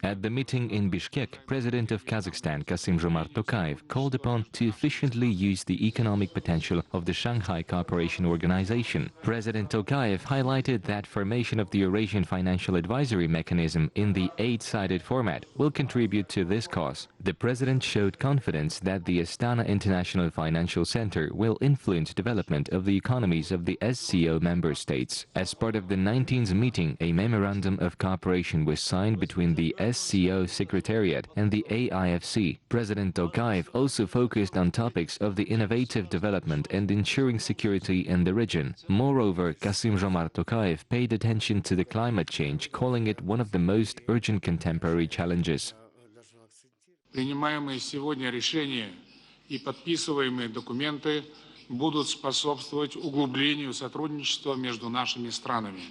At the meeting in Bishkek, President of Kazakhstan, Qasym-Jomart Toqayev, called upon to efficiently use the economic potential of the Shanghai Cooperation Organization. President Toqayev highlighted that formation of the Eurasian Financial Advisory Mechanism in the 8-sided format will contribute to this cause. The president showed confidence that the Astana International Financial Center will influence development of the economies of the SCO member states. As part of the 19th meeting, a memorandum of cooperation was signed between the SCO Secretariat and the AIFC. President Toqayev also focused on topics of the innovative development and ensuring security in the region. Moreover, Qasym-Jomart Toqayev paid attention to the climate change, calling it one of the most urgent contemporary challenges. Принимаемые сегодня решения и подписываемые документы будут способствовать углублению сотрудничества между нашими странами.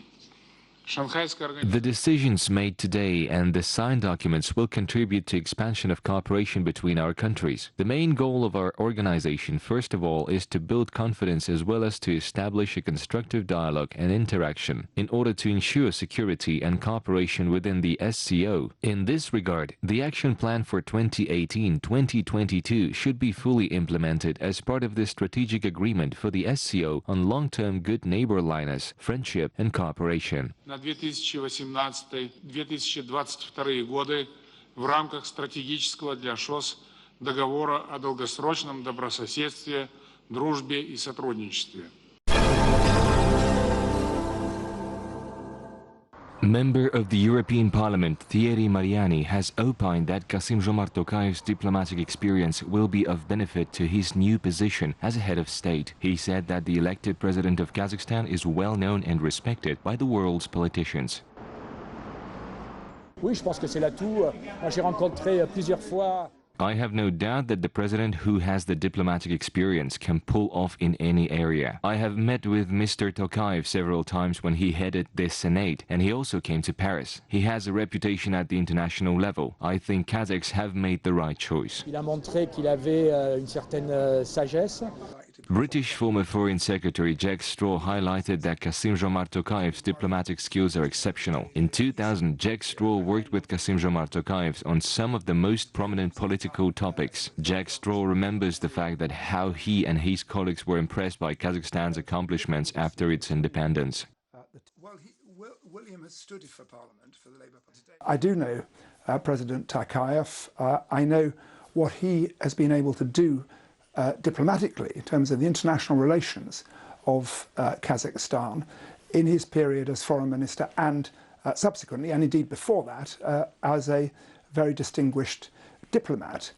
The decisions made today and the signed documents will contribute to expansion of cooperation between our countries. The main goal of our organization, first of all, is to build confidence as well as to establish a constructive dialogue and interaction in order to ensure security and cooperation within the SCO. In this regard, the action plan for 2018-2022 should be fully implemented as part of the strategic agreement for the SCO on long-term good neighborliness, friendship and cooperation. На 2018-2022 годы в рамках стратегического для ШОС договора о долгосрочном добрососедстве, дружбе и сотрудничестве. Member of the European Parliament Thierry Mariani has opined that Qasym-Jomart Toqayev's diplomatic experience will be of benefit to his new position as a head of state. He said that the elected president of Kazakhstan is well known and respected by the world's politicians. Oui, je pense que c'est l'atout. J'ai rencontré plusieurs fois. I have no doubt that the president who has the diplomatic experience can pull off in any area. I have met with Mr. Toqayev several times when he headed the Senate, and he also came to Paris. He has a reputation at the international level. I think Kazakhs have made the right choice. Il a montré qu'il avait une certaine sagesse. British former Foreign Secretary Jack Straw highlighted that Qasym-Jomart Toqayev's diplomatic skills are exceptional. In 2000, Jack Straw worked with Qasym-Jomart Toqayev on some of the most prominent political topics. Jack Straw remembers the fact that how he and his colleagues were impressed by Kazakhstan's accomplishments after its independence. William has stood for Parliament for the Labour Party. I do know President Toqayev. I know what he has been able to do diplomatically in terms of the international relations of Kazakhstan in his period as foreign minister and subsequently, and indeed before that, as a very distinguished diplomat.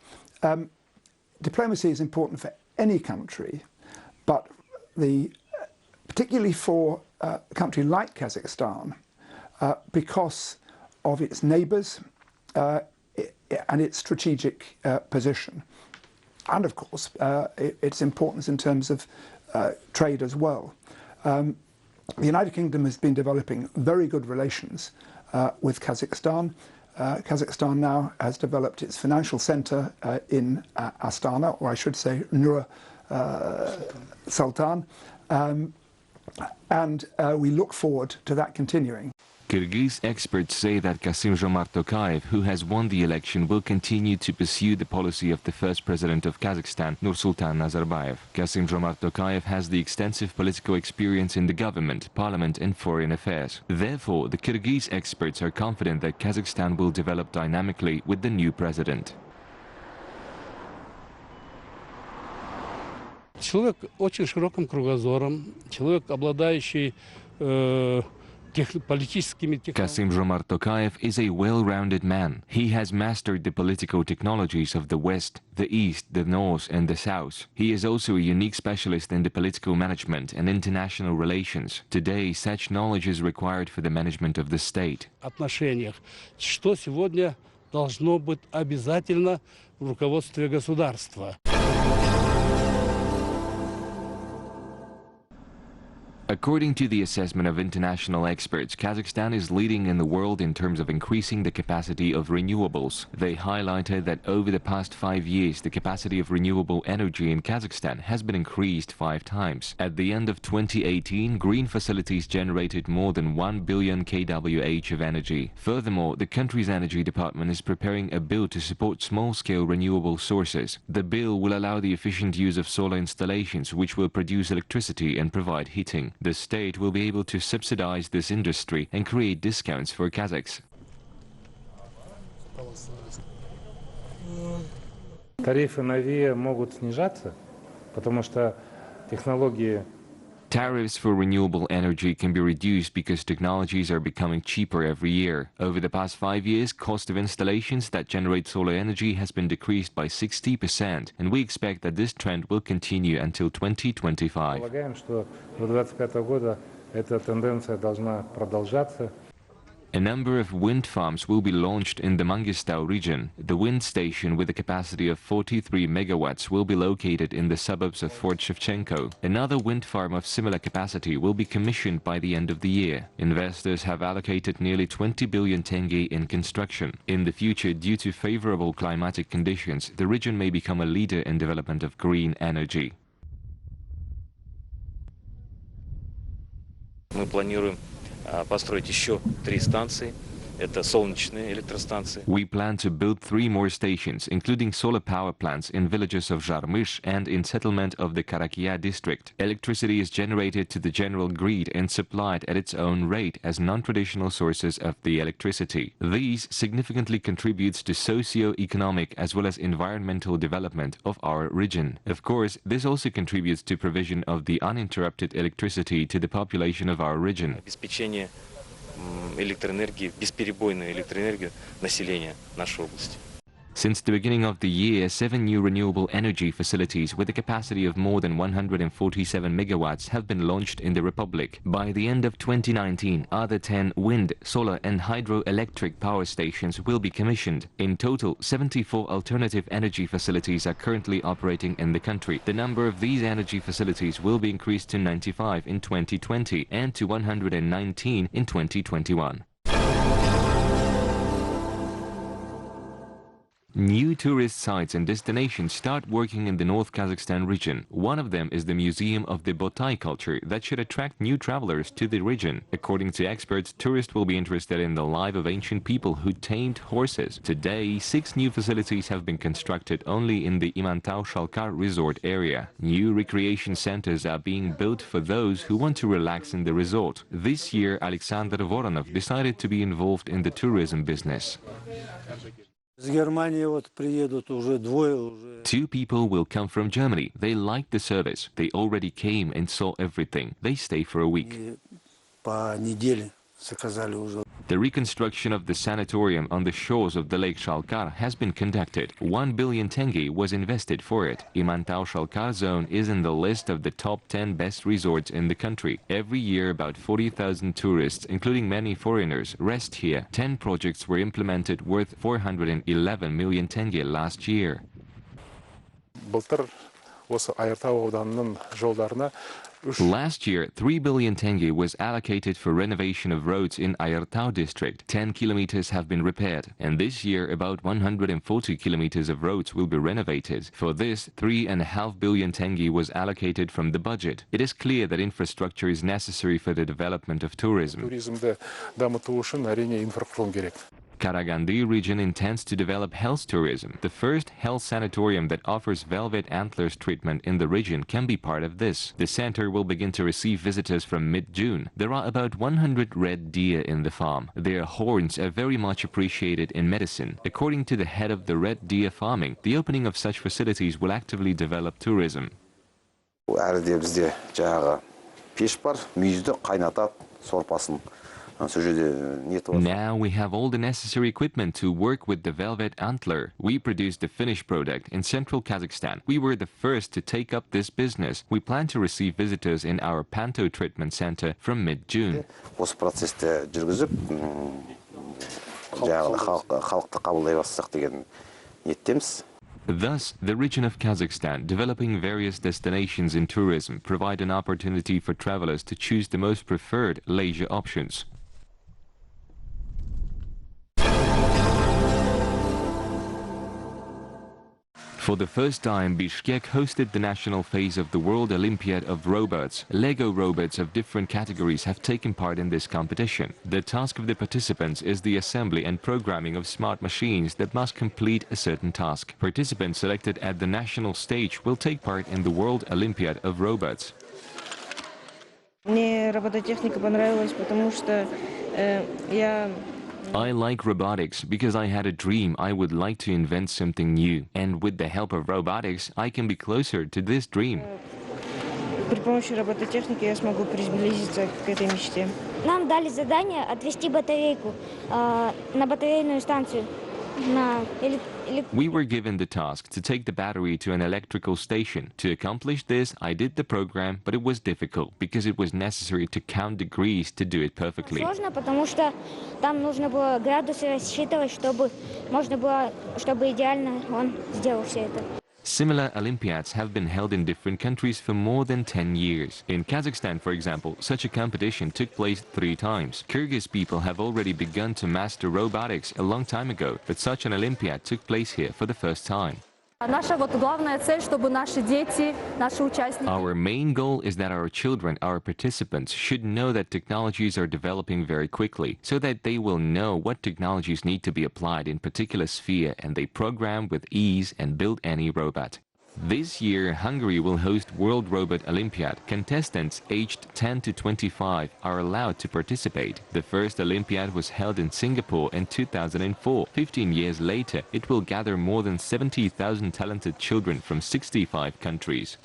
Diplomacy is important for any country, but particularly for a country like Kazakhstan, because of its neighbours and its strategic position. And of course, its importance in terms of trade as well. The United Kingdom has been developing very good relations with Kazakhstan. Kazakhstan now has developed its financial centre in Astana, or I should say Nur Sultan, and we look forward to that continuing. Kyrgyz experts say that Qasym-Jomart Toqayev, who has won the election, will continue to pursue the policy of the first president of Kazakhstan, Nursultan Nazarbayev. Qasym-Jomart Toqayev has the extensive political experience in the government, parliament and foreign affairs. Therefore, the Kyrgyz experts are confident that Kazakhstan will develop dynamically with the new president. Человек очень широким кругозором, человек, обладающий Qasym-Jomart Toqayev is a well-rounded man. He has mastered the political technologies of the West, the East, the North and the South. He is also a unique specialist in the political management and international relations. Today, such knowledge is required for the management of the state. Отношениях, что сегодня должно быть обязательно в руководстве государства. According to the assessment of international experts, Kazakhstan is leading in the world in terms of increasing the capacity of renewables. They highlighted that over the past 5 years, the capacity of renewable energy in Kazakhstan has been increased 5 times. At the end of 2018, green facilities generated more than 1 billion kWh of energy. Furthermore, the country's energy department is preparing a bill to support small-scale renewable sources. The bill will allow the efficient use of solar installations, which will produce electricity and provide heating. The state will be able to subsidize this industry and create discounts for Kazakhs. Тарифы на ВИА могут снижаться, потому что технологии. Tariffs for renewable energy can be reduced because technologies are becoming cheaper every year. Over the past 5 years, cost of installations that generate solar energy has been decreased by 60%, and we expect that this trend will continue until 2025. Полагаем, что до 2025 года эта тенденция должна продолжаться. A number of wind farms will be launched in the Mangistau region. The wind station with a capacity of 43 megawatts will be located in the suburbs of Fort Shevchenko. Another wind farm of similar capacity will be commissioned by the end of the year. Investors have allocated nearly 20 billion tenge in construction. In the future, due to favorable climatic conditions, the region may become a leader in development of green energy. Мы планируем построить еще 3 станции. Это солнечные электростанции. We plan to build 3 more stations, including solar power plants in villages of Zharmysh and in settlement of the Karakia district. Electricity is generated to the general grid and supplied at its own rate as non-traditional sources of the electricity. These significantly contributes to socio-economic as well as environmental development of our region. Of course, this also contributes to provision of the uninterrupted electricity to the population of our region. Обеспечение электроэнергии, бесперебойную электроэнергию населения нашей области. Since the beginning of the year, 7 new renewable energy facilities with a capacity of more than 147 megawatts have been launched in the Republic. By the end of 2019, other 10 wind, solar and hydroelectric power stations will be commissioned. In total, 74 alternative energy facilities are currently operating in the country. The number of these energy facilities will be increased to 95 in 2020 and to 119 in 2021. New tourist sites and destinations start working in the North Kazakhstan region. One of them is the Museum of the Botai culture that should attract new travelers to the region. According to experts, tourists will be interested in the life of ancient people who tamed horses. Today, 6 new facilities have been constructed only in the Imantau-Shalkar resort area. New recreation centers are being built for those who want to relax in the resort. This year, Alexander Voronov decided to be involved in the tourism business. 2 people will come from Germany. They like the service. They already came and saw everything. They stay for a week. The reconstruction of the sanatorium on the shores of the Lake Shalkar has been conducted. 1 billion tenge was invested for it. Imantau-Shalkar zone is in the list of the top 10 best resorts in the country. Every year, about 40,000 tourists, including many foreigners, rest here. 10 projects were implemented worth 411 million tenge last year. Last year, 3 billion tenge was allocated for renovation of roads in Ayartau district. 10 kilometers have been repaired, and this year about 140 kilometers of roads will be renovated. For this, 3.5 billion tenge was allocated from the budget. It is clear that infrastructure is necessary for the development of tourism. Karaganda region intends to develop health tourism. The first health sanatorium that offers velvet antlers treatment in the region can be part of this. The center will begin to receive visitors from mid-June. There are about 100 red deer in the farm. Their horns are very much appreciated in medicine. According to the head of the red deer farming, the opening of such facilities will actively develop tourism. Now we have all the necessary equipment to work with the velvet antler. We produce the finished product in central Kazakhstan. We were the first to take up this business. We plan to receive visitors in our Panto treatment center from mid-June. Thus, the region of Kazakhstan, developing various destinations in tourism, provide an opportunity for travelers to choose the most preferred leisure options. For the first time, Bishkek hosted the national phase of the World Olympiad of Robots. Lego robots of different categories have taken part in this competition. The task of the participants is the assembly and programming of smart machines that must complete a certain task. Participants selected at the national stage will take part in the World Olympiad of Robots. Мне робототехника понравилась, потому что я I like robotics because I had a dream I would like to invent something new. And with the help of robotics, I can be closer to this dream. При помощи робототехники я смогу приблизиться к этой мечте. Нам дали задание отвезти батарейку на батарейную станцию. We were given the task to take the battery to an electrical station. To accomplish this, I did the program, but it was difficult because it was necessary to count degrees to do it perfectly. Сложно, потому что там нужно было градусы рассчитывать, чтобы идеально он сделал все это. Similar Olympiads have been held in different countries for more than 10 years. In Kazakhstan, for example, such a competition took place 3 times. Kyrgyz people have already begun to master robotics a long time ago, but such an Olympiad took place here for the first time. Our main goal is that our children, our participants, should know that technologies are developing very quickly, so that they will know what technologies need to be applied in particular sphere and they program with ease and build any robot. This year, Hungary will host World Robot Olympiad. Contestants aged 10 to 25 are allowed to participate. The first Olympiad was held in Singapore in 2004. 15 years later, it will gather more than 70,000 talented children from 65 countries.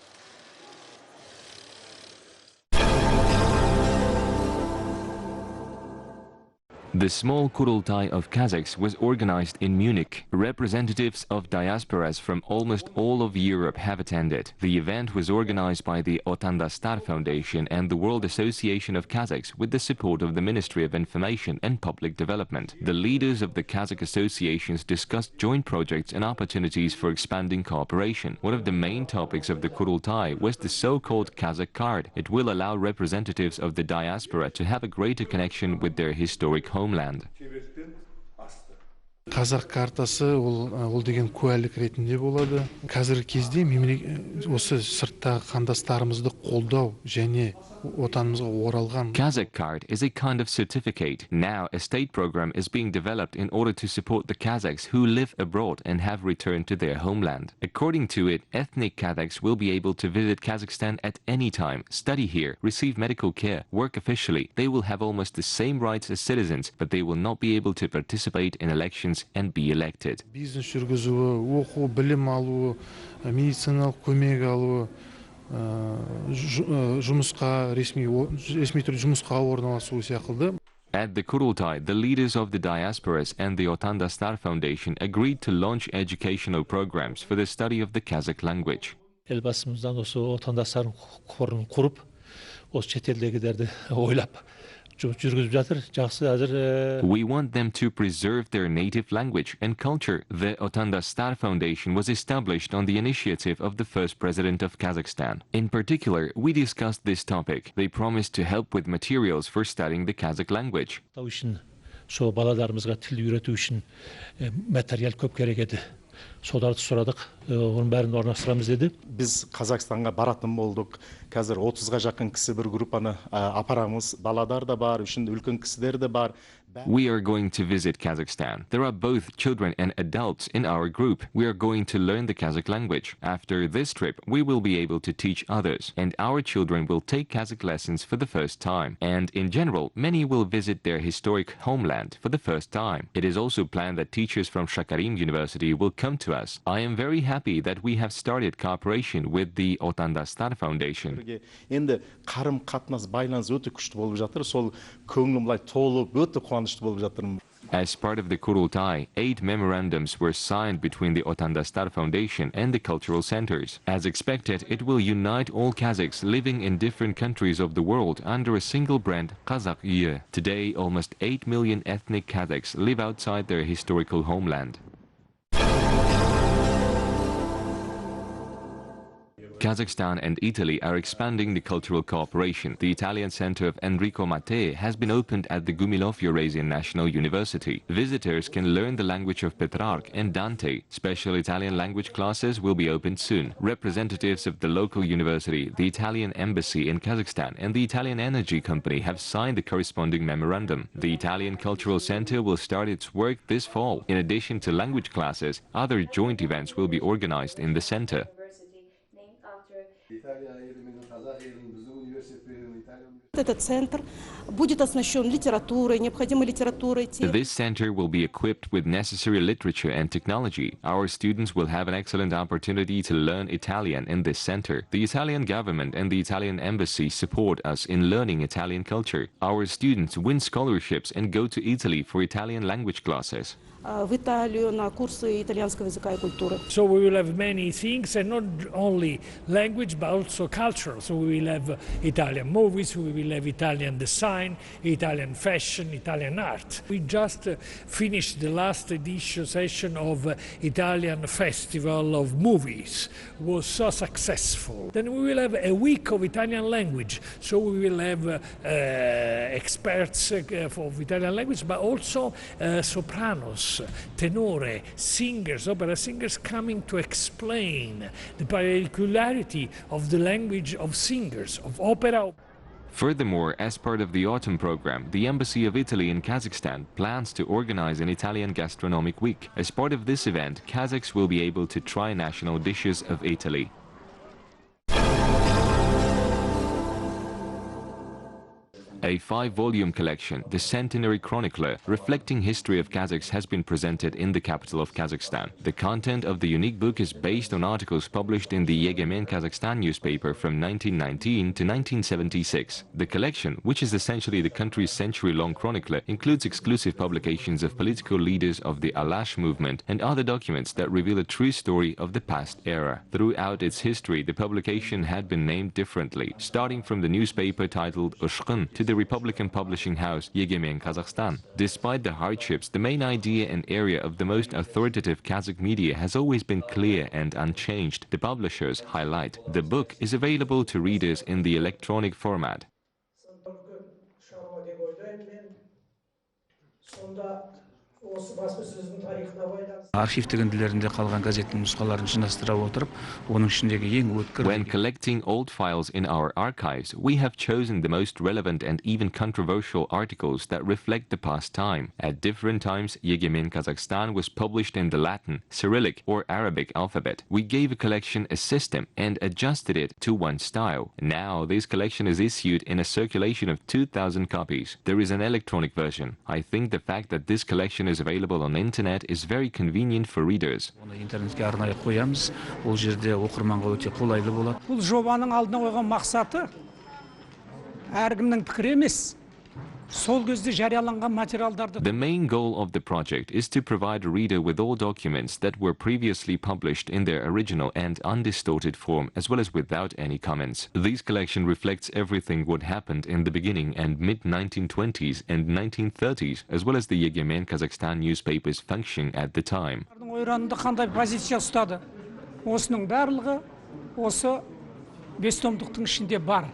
The small Kurultai of Kazakhs was organized in Munich. Representatives of diasporas from almost all of Europe have attended. The event was organized by the Otandastar Foundation and the World Association of Kazakhs with the support of the Ministry of Information and Public Development. The leaders of the Kazakh associations discussed joint projects and opportunities for expanding cooperation. One of the main topics of the Kurultai was the so-called Kazakh card. It will allow representatives of the diaspora to have a greater connection with their historic homeland. Қазақ картасы ол деген куәлік ретінде болады. Қазіргі кезде осы сырттағы қандастарымызды қолдау және отанымызға оралған. Kazakh card is a kind of certificate. Now a state program is being developed in order to support the Kazakhs who live abroad and have returned to their homeland. According to it, ethnic Kazakhs will be able to visit Kazakhstan at any time, study here, receive medical care, work officially. They will have almost the same rights as citizens, but they will not be able to participate in elections and be elected. Бизнес жүргізуі, оқу, білім алуы, медициналық көмек алуы, жұмысқа ресми түрде жұмысқа орналасуы сияқты. At the Kurultai, the leaders of the diasporas and the Otandastar Foundation agreed to launch educational programs for the study of the Kazakh language. Елбасымыздан осы отандастар қорын құрып, осы шетелдегілерді ойлап жүргізіп жатыр. Жақсы әзір. We want them to preserve their native language and culture. The Otandastar Foundation was established on the initiative of the first president of Kazakhstan. In particular, we discussed this topic. They promised to help with materials for studying the Kazakh language. Сол балаларымызға тіл үйрету үшін материал көп керек еді. Соларды сұрадық, оның бәрін орналастырамыз деді. Біз Қазақстанға баратын болдық. Қазір 30-ға жақын кісі бір группаны апарамыз. Баладар да бар, үшін үлкен кісілер де бар. We are going to visit Kazakhstan. There are both children and adults in our group. We are going to learn the Kazakh language. After this trip, we will be able to teach others, and our children will take Kazakh lessons for the first time. And in general, many will visit their historic homeland for the first time. It is also planned that teachers from Shakarim University will come to us. I am very happy that we have started cooperation with the Otandastar Foundation. Енді қарым-қатынас байланыс өте күшті болып жатыр. Сол көңілім былай толып, өте қуанышты болып жатырмын. As part of the Kurultai, 8 memorandums were signed between the Otandastar Foundation and the cultural centers. As expected, it will unite all Kazakhs living in different countries of the world under a single brand, Kazakh. Today, almost 8 million ethnic Kazakhs live outside their historical homeland. Kazakhstan and Italy are expanding the cultural cooperation. The Italian Center of Enrico Mattei has been opened at the Gumilov Eurasian National University. Visitors can learn the language of Petrarch and Dante. Special Italian language classes will be opened soon. Representatives of the local university, the Italian embassy in Kazakhstan, and the Italian energy company have signed the corresponding memorandum. The Italian Cultural Center will start its work this fall. In addition to language classes, other joint events will be organized in the center. This center will be equipped with necessary literature and technology. Our students will have an excellent opportunity to learn Italian in this center. The Italian government and the Italian embassy support us in learning Italian culture. Our students win scholarships and go to Italy for Italian language classes. в Италию на курсы итальянского языка и культуры. So we will have many things, and not only language but also culture. So we will have Italian movies, we will have Italian design, Italian fashion, Italian art. We just finished the last edition session of Italian Festival of Movies. It was so successful. Then we will have a week of Italian language. So we will have experts of Italian language, but also sopranos, tenore, singers, opera singers coming to explain the particularity of the language of singers, of opera. Furthermore, as part of the autumn program, the Embassy of Italy in Kazakhstan plans to organize an Italian gastronomic week. As part of this event, Kazakhs will be able to try national dishes of Italy. A 5-volume collection, the Centenary Chronicle, reflecting history of Kazakhs, has been presented in the capital of Kazakhstan. The content of the unique book is based on articles published in the Yegemen Kazakhstan newspaper from 1919 to 1976. The collection, which is essentially the country's century-long chronicle, includes exclusive publications of political leaders of the Alash movement and other documents that reveal a true story of the past era. Throughout its history, the publication had been named differently, starting from the newspaper titled Ushqun to the Republican publishing house Yegemen Kazakhstan. Despite the hardships, the main idea and area of the most authoritative Kazakh media has always been clear and unchanged. The publishers highlight. The book is available to readers in the electronic format. When collecting old files in our archives, we have chosen the most relevant and even controversial articles that reflect the past time. At different times, Yegemen Kazakhstan was published in the Latin, Cyrillic or Arabic alphabet. We gave a collection a system and adjusted it to one style. Now, this collection is issued in a circulation of 2,000 copies. There is an electronic version. I think the fact that this collection is available on internet is very convenient for readers. Бұл жобаның алдына қойған мақсаты әркімнің пікірі емес. The main goal of the project is to provide a reader with all documents that were previously published in their original and undistorted form, as well as without any comments. This collection reflects everything what happened in the beginning and mid-1920s and 1930s, as well as the Yegemen Kazakhstan newspapers functioning at the time. Осының барлығы осы 5 томдықтың ішінде бар.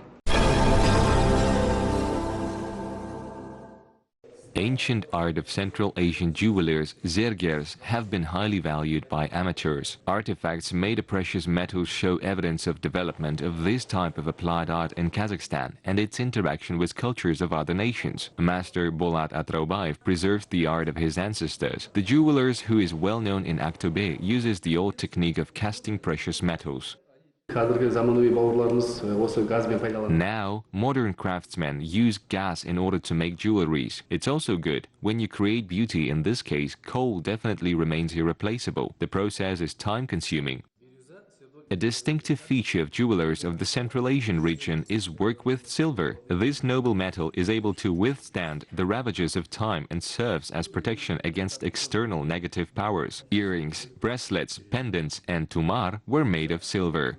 Ancient art of Central Asian jewelers, zergers, have been highly valued by amateurs. Artifacts made of precious metals show evidence of development of this type of applied art in Kazakhstan and its interaction with cultures of other nations. Master Bolat Atraubayev preserves the art of his ancestors. The jeweler, who is well known in Aktobe, uses the old technique of casting precious metals. Now, modern craftsmen use gas in order to make jewelries. It's also good. When you create beauty, in this case, coal definitely remains irreplaceable. The process is time-consuming. A distinctive feature of jewelers of the Central Asian region is work with silver. This noble metal is able to withstand the ravages of time and serves as protection against external negative powers. Earrings, bracelets, pendants, and tumar were made of silver.